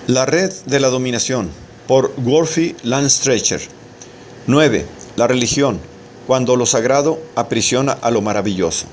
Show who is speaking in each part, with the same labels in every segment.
Speaker 1: La red de la dominación, por Worthy Landstreicher. 9. La religión, cuando lo sagrado aprisiona a lo maravilloso.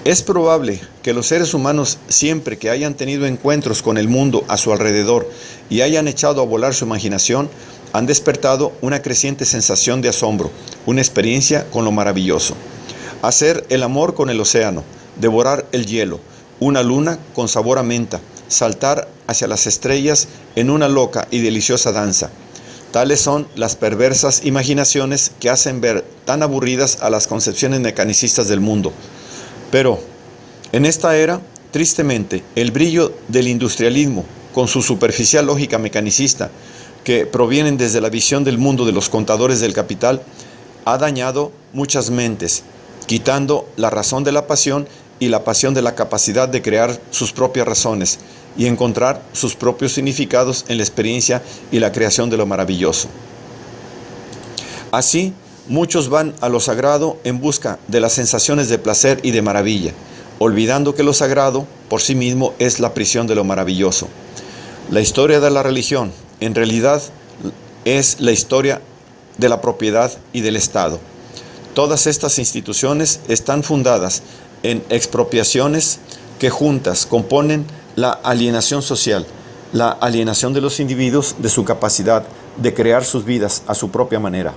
Speaker 1: Es probable que los seres humanos, siempre que hayan tenido encuentros con el mundo a su alrededor y hayan echado a volar su imaginación, han despertado una creciente sensación de asombro, una experiencia con lo maravilloso. Hacer el amor con el océano, devorar el hielo, una luna con sabor a menta, saltar hacia las estrellas en una loca y deliciosa danza. Tales son las perversas imaginaciones que hacen ver tan aburridas a las concepciones mecanicistas del mundo. Pero, en esta era, tristemente, el brillo del industrialismo, con su superficial lógica mecanicista, que provienen desde la visión del mundo de los contadores del capital, ha dañado muchas mentes, quitando la razón de la pasión y la pasión de la capacidad de crear sus propias razones y encontrar sus propios significados en la experiencia y la creación de lo maravilloso. Así, muchos van a lo sagrado en busca de las sensaciones de placer y de maravilla, olvidando que lo sagrado por sí mismo es la prisión de lo maravilloso. La historia de la religión, en realidad, es la historia de la propiedad y del Estado. Todas estas instituciones están fundadas en expropiaciones que juntas componen la alienación social, la alienación de los individuos de su capacidad de crear sus vidas a su propia manera.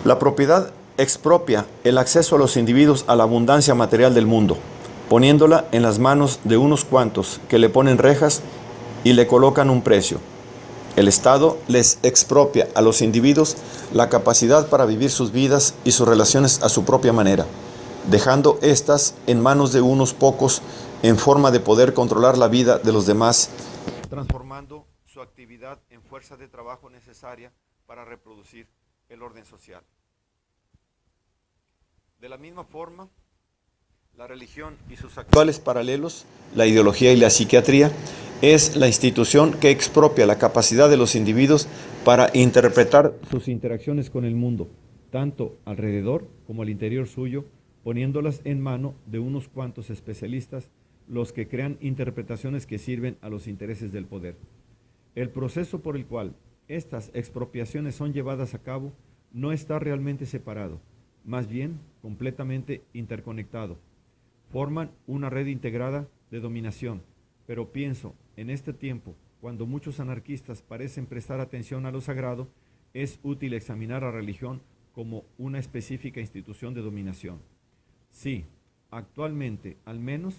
Speaker 1: La propiedad expropia el acceso a los individuos a la abundancia material del mundo, poniéndola en las manos de unos cuantos que le ponen rejas y le colocan un precio. El Estado les expropia a los individuos la capacidad para vivir sus vidas y sus relaciones a su propia manera, dejando éstas en manos de unos pocos en forma de poder controlar la vida de los demás, transformando su actividad en fuerza de trabajo necesaria para reproducir el orden social. De la misma forma, la religión y sus actuales paralelos, la ideología y la psiquiatría, es la institución que expropia la capacidad de los individuos para interpretar sus interacciones con el mundo, tanto alrededor como al interior suyo, poniéndolas en mano de unos cuantos especialistas, los que crean interpretaciones que sirven a los intereses del poder. El proceso por el cual estas expropiaciones son llevadas a cabo no está realmente separado, más bien completamente interconectado. Forman una red integrada de dominación, pero pienso, en este tiempo, cuando muchos anarquistas parecen prestar atención a lo sagrado, es útil examinar a la religión como una específica institución de dominación. Sí, actualmente, al menos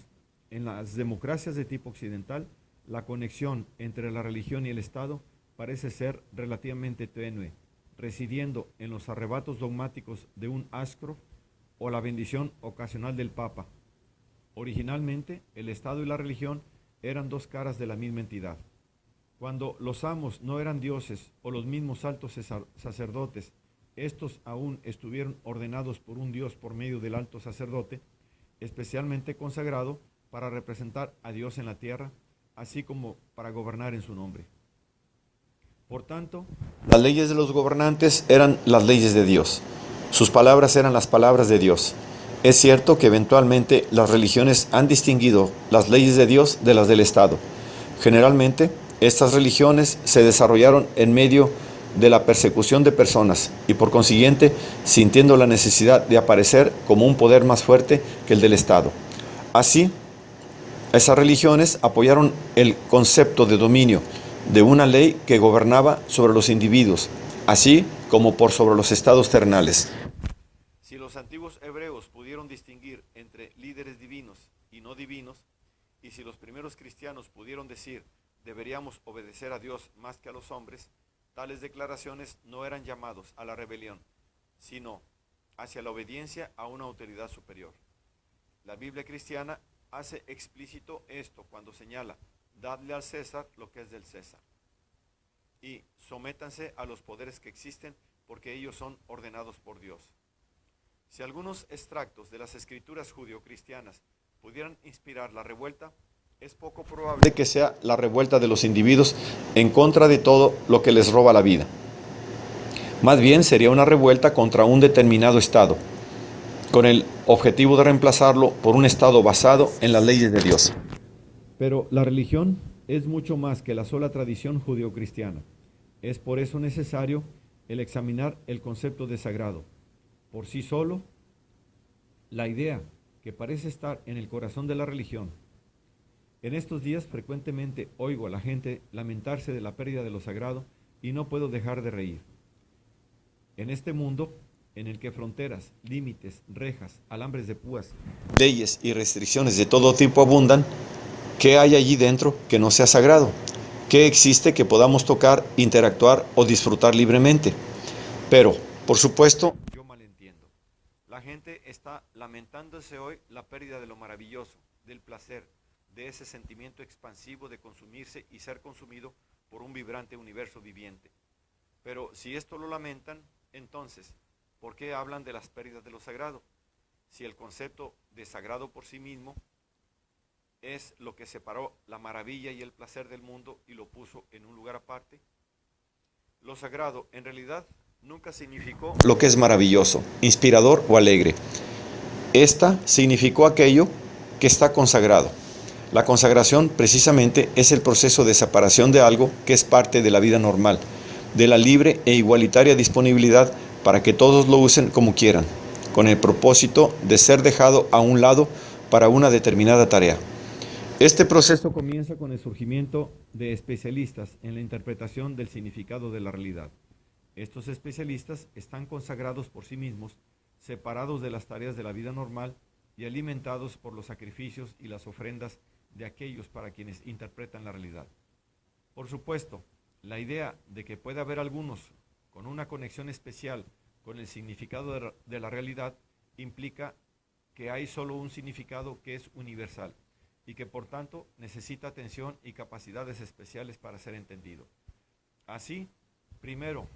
Speaker 1: en las democracias de tipo occidental, la conexión entre la religión y el Estado parece ser relativamente tenue, residiendo en los arrebatos dogmáticos de un Ashcroft o la bendición ocasional del Papa. Originalmente, el Estado y la religión eran dos caras de la misma entidad. Cuando los amos no eran dioses o los mismos altos sacerdotes, estos aún estuvieron ordenados por un Dios por medio del alto sacerdote, especialmente consagrado para representar a Dios en la tierra, así como para gobernar en su nombre. Por tanto, las leyes de los gobernantes eran las leyes de Dios. Sus palabras eran las palabras de Dios. Es cierto que eventualmente las religiones han distinguido las leyes de Dios de las del Estado. Generalmente, estas religiones se desarrollaron en medio de la persecución de personas y por consiguiente sintiendo la necesidad de aparecer como un poder más fuerte que el del Estado. Así, esas religiones apoyaron el concepto de dominio de una ley que gobernaba sobre los individuos, así como por sobre los estados terrenales. Si los antiguos hebreos pudieron distinguir entre líderes divinos y no divinos, y si los primeros cristianos pudieron decir deberíamos obedecer a Dios más que a los hombres, tales declaraciones no eran llamados a la rebelión, sino hacia la obediencia a una autoridad superior. La Biblia cristiana hace explícito esto cuando señala: dadle al César lo que es del César, y sométanse a los poderes que existen, porque ellos son ordenados por Dios. Si algunos extractos de las escrituras judio-cristianas pudieran inspirar la revuelta, es poco probable que sea la revuelta de los individuos en contra de todo lo que les roba la vida. Más bien sería una revuelta contra un determinado Estado, con el objetivo de reemplazarlo por un Estado basado en las leyes de Dios. Pero la religión es mucho más que la sola tradición judeocristiana. Es por eso necesario el examinar el concepto de sagrado. Por sí solo, la idea que parece estar en el corazón de la religión. En estos días frecuentemente oigo a la gente lamentarse de la pérdida de lo sagrado y no puedo dejar de reír. En este mundo, en el que fronteras, límites, rejas, alambres de púas, leyes y restricciones de todo tipo abundan, ¿qué hay allí dentro que no sea sagrado? ¿Qué existe que podamos tocar, interactuar o disfrutar libremente? Pero, por supuesto, yo malentiendo. La gente está lamentándose hoy la pérdida de lo maravilloso, del placer, de ese sentimiento expansivo de consumirse y ser consumido por un vibrante universo viviente. Pero si esto lo lamentan, entonces, ¿por qué hablan de las pérdidas de lo sagrado? Si el concepto de sagrado por sí mismo es lo que separó la maravilla y el placer del mundo y lo puso en un lugar aparte. Lo sagrado, en realidad, nunca significó lo que es maravilloso, inspirador o alegre. Esta significó aquello que está consagrado. La consagración, precisamente, es el proceso de separación de algo que es parte de la vida normal, de la libre e igualitaria disponibilidad para que todos lo usen como quieran, con el propósito de ser dejado a un lado para una determinada tarea. Este proceso comienza con el surgimiento de especialistas en la interpretación del significado de la realidad. Estos especialistas están consagrados por sí mismos, separados de las tareas de la vida normal y alimentados por los sacrificios y las ofrendas de aquellos para quienes interpretan la realidad. Por supuesto, la idea de que puede haber algunos con una conexión especial con el significado de la realidad implica que hay solo un significado que es universal y que por tanto necesita atención y capacidades especiales para ser entendido. Así, primero,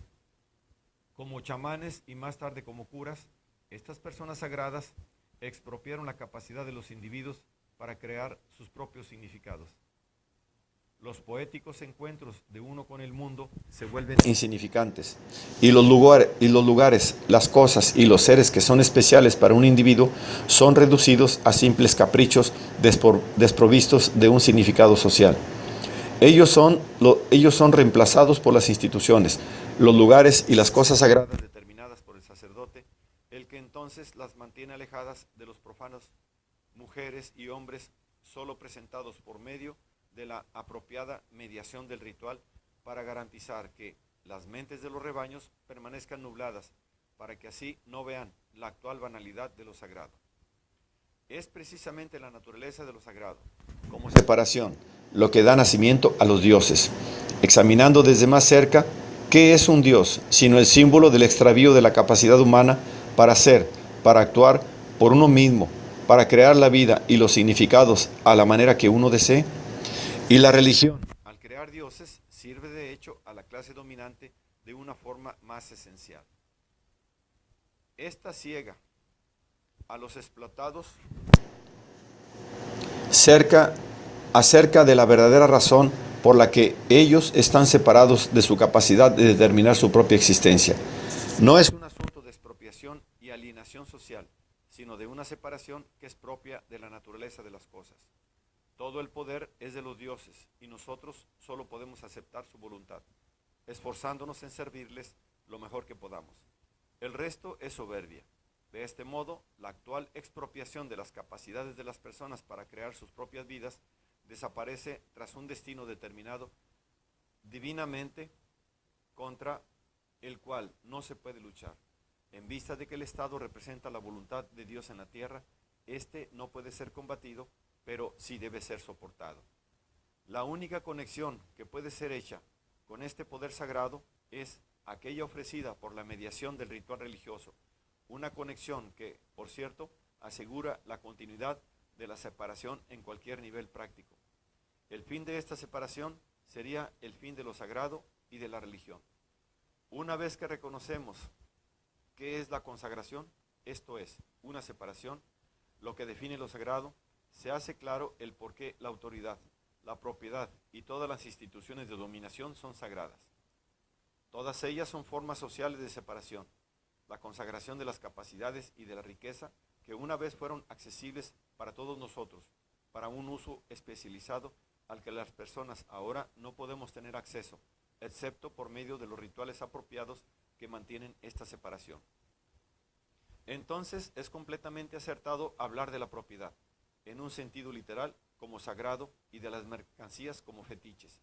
Speaker 1: como chamanes y más tarde como curas, estas personas sagradas expropiaron la capacidad de los individuos para crear sus propios significados. Los poéticos encuentros de uno con el mundo se vuelven insignificantes y los lugares, las cosas y los seres que son especiales para un individuo son reducidos a simples caprichos desprovistos de un significado social. Ellos son reemplazados por las instituciones, los lugares y las cosas sagradas determinadas por el sacerdote, el que entonces las mantiene alejadas de los profanos, mujeres y hombres solo presentados por medio de la apropiada mediación del ritual para garantizar que las mentes de los rebaños permanezcan nubladas, para que así no vean la actual banalidad de lo sagrado. Es precisamente la naturaleza de lo sagrado, como separación, lo que da nacimiento a los dioses. Examinando desde más cerca, ¿qué es un dios, sino el símbolo del extravío de la capacidad humana para ser, para actuar por uno mismo, para crear la vida y los significados a la manera que uno desee? Y la religión, al crear dioses, sirve de hecho a la clase dominante de una forma más esencial. Esta ciega a los explotados acerca de la verdadera razón por la que ellos están separados de su capacidad de determinar su propia existencia. No es un asunto de expropiación y alienación social, sino de una separación que es propia de la naturaleza de las cosas. Todo el poder es de los dioses y nosotros solo podemos aceptar su voluntad, esforzándonos en servirles lo mejor que podamos. El resto es soberbia. De este modo, la actual expropiación de las capacidades de las personas para crear sus propias vidas desaparece tras un destino determinado divinamente contra el cual no se puede luchar. En vista de que el Estado representa la voluntad de Dios en la tierra, este no puede ser combatido, pero sí debe ser soportado. La única conexión que puede ser hecha con este poder sagrado es aquella ofrecida por la mediación del ritual religioso, una conexión que, por cierto, asegura la continuidad de la separación en cualquier nivel práctico. El fin de esta separación sería el fin de lo sagrado y de la religión. Una vez que reconocemos qué es la consagración, esto es, una separación, lo que define lo sagrado, se hace claro el por qué la autoridad, la propiedad y todas las instituciones de dominación son sagradas. Todas ellas son formas sociales de separación. La consagración de las capacidades y de la riqueza que una vez fueron accesibles para todos nosotros, para un uso especializado, al que las personas ahora no podemos tener acceso, excepto por medio de los rituales apropiados que mantienen esta separación. Entonces es completamente acertado hablar de la propiedad, en un sentido literal, como sagrado, y de las mercancías como fetiches.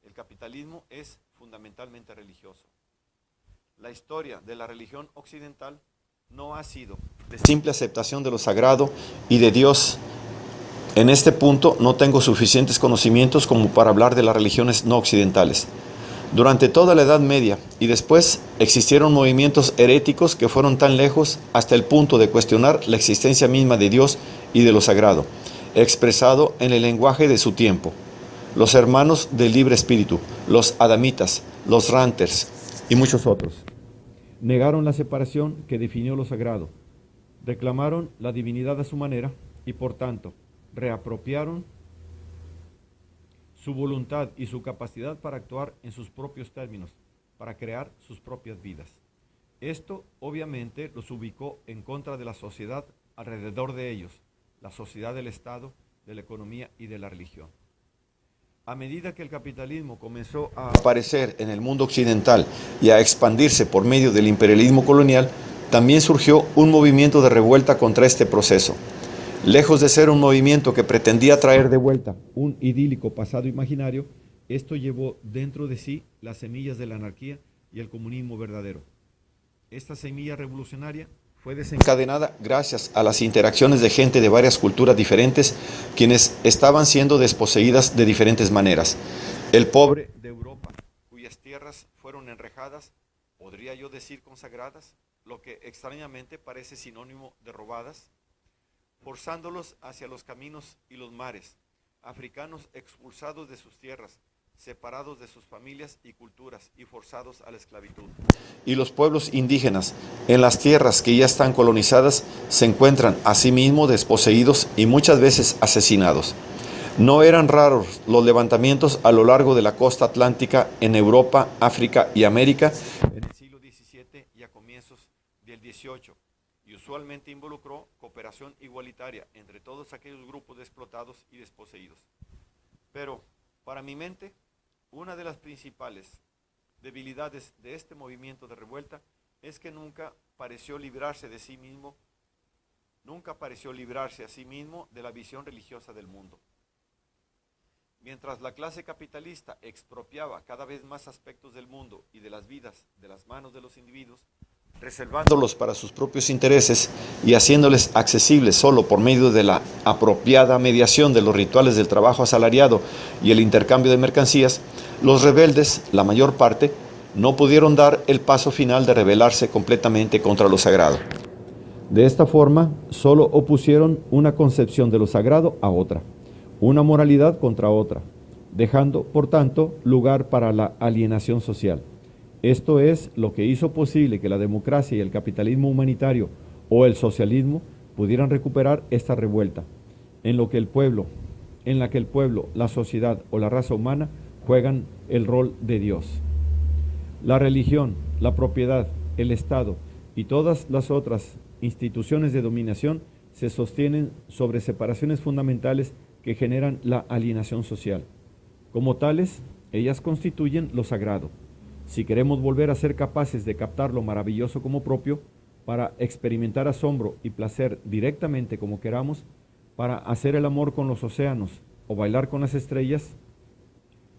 Speaker 1: El capitalismo es fundamentalmente religioso. La historia de la religión occidental no ha sido de simple aceptación de lo sagrado y de Dios. En este punto no tengo suficientes conocimientos como para hablar de las religiones no occidentales. Durante toda la Edad Media y después existieron movimientos heréticos que fueron tan lejos hasta el punto de cuestionar la existencia misma de Dios y de lo sagrado, expresado en el lenguaje de su tiempo. Los hermanos del libre espíritu, los adamitas, los ranters y muchos otros negaron la separación que definió lo sagrado, reclamaron la divinidad a su manera y por tanto reapropiaron su voluntad y su capacidad para actuar en sus propios términos, para crear sus propias vidas. Esto obviamente los ubicó en contra de la sociedad alrededor de ellos, la sociedad del Estado, de la economía y de la religión. A medida que el capitalismo comenzó a aparecer en el mundo occidental y a expandirse por medio del imperialismo colonial, también surgió un movimiento de revuelta contra este proceso. Lejos de ser un movimiento que pretendía traer de vuelta un idílico pasado imaginario, esto llevó dentro de sí las semillas de la anarquía y el comunismo verdadero. Esta semilla revolucionaria fue desencadenada gracias a las interacciones de gente de varias culturas diferentes, quienes estaban siendo desposeídas de diferentes maneras. El pobre de Europa, cuyas tierras fueron enrejadas, podría yo decir consagradas, lo que extrañamente parece sinónimo de robadas, forzándolos hacia los caminos y los mares, africanos expulsados de sus tierras, separados de sus familias y culturas y forzados a la esclavitud. Y los pueblos indígenas, en las tierras que ya están colonizadas, se encuentran asimismo desposeídos y muchas veces asesinados. No eran raros los levantamientos a lo largo de la costa atlántica en Europa, África y América en el siglo XVII y a comienzos del XVIII, y usualmente involucró cooperación igualitaria entre todos aquellos grupos de explotados y desposeídos. Pero, para mi mente, una de las principales debilidades de este movimiento de revuelta es que nunca pareció librarse a sí mismo de la visión religiosa del mundo. Mientras la clase capitalista expropiaba cada vez más aspectos del mundo y de las vidas de las manos de los individuos, reservándolos para sus propios intereses y haciéndoles accesibles solo por medio de la apropiada mediación de los rituales del trabajo asalariado y el intercambio de mercancías, los rebeldes, la mayor parte, no pudieron dar el paso final de rebelarse completamente contra lo sagrado. De esta forma, solo opusieron una concepción de lo sagrado a otra, una moralidad contra otra, dejando, por tanto, lugar para la alienación social. Esto es lo que hizo posible que la democracia y el capitalismo humanitario o el socialismo pudieran recuperar esta revuelta, en la que el pueblo, la sociedad o la raza humana juegan el rol de Dios. La religión, la propiedad, el Estado y todas las otras instituciones de dominación se sostienen sobre separaciones fundamentales que generan la alienación social. Como tales, ellas constituyen lo sagrado. Si queremos volver a ser capaces de captar lo maravilloso como propio, para experimentar asombro y placer directamente como queramos, para hacer el amor con los océanos o bailar con las estrellas,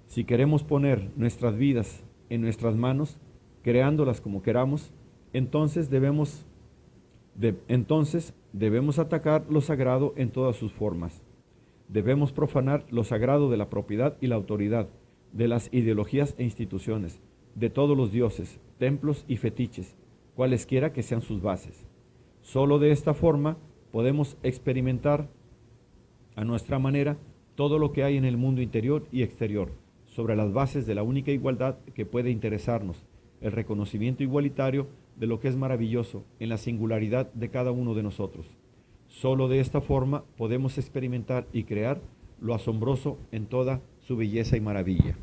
Speaker 1: si queremos poner nuestras vidas en nuestras manos, creándolas como queramos, entonces debemos atacar lo sagrado en todas sus formas. Debemos profanar lo sagrado de la propiedad y la autoridad, de las ideologías e instituciones, de todos los dioses, templos y fetiches, cualesquiera que sean sus bases. Solo de esta forma podemos experimentar a nuestra manera todo lo que hay en el mundo interior y exterior, sobre las bases de la única igualdad que puede interesarnos, el reconocimiento igualitario de lo que es maravilloso en la singularidad de cada uno de nosotros. Solo de esta forma podemos experimentar y crear lo asombroso en toda su belleza y maravilla.